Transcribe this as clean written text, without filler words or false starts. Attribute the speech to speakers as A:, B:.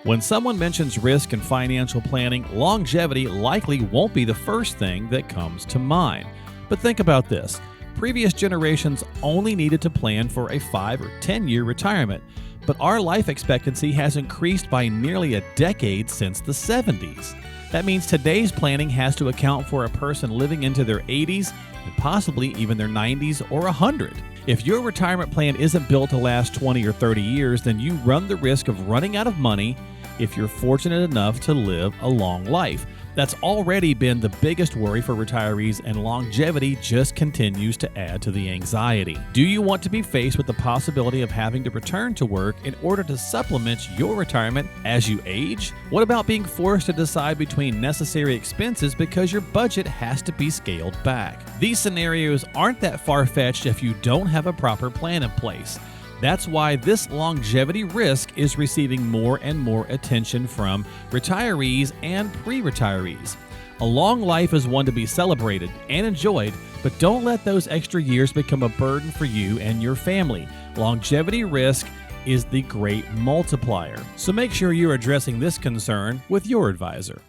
A: When someone mentions risk and financial planning, longevity likely won't be the first thing that comes to mind. But think about this. Previous generations only needed to plan for a 5 or 10-year retirement, but our life expectancy has increased by nearly a decade since the 70s. That means today's planning has to account for a person living into their 80s and possibly even their 90s or 100. If your retirement plan isn't built to last 20 or 30 years, then you run the risk of running out of money if you're fortunate enough to live a long life. That's already been the biggest worry for retirees, and longevity just continues to add to the anxiety. Do you want to be faced with the possibility of having to return to work in order to supplement your retirement as you age? What about being forced to decide between necessary expenses because your budget has to be scaled back? These scenarios aren't that far-fetched if you don't have a proper plan in place. That's why this longevity risk is receiving more and more attention from retirees and pre-retirees. A long life is one to be celebrated and enjoyed, but don't let those extra years become a burden for you and your family. Longevity risk is the great multiplier. So make sure you're addressing this concern with your advisor.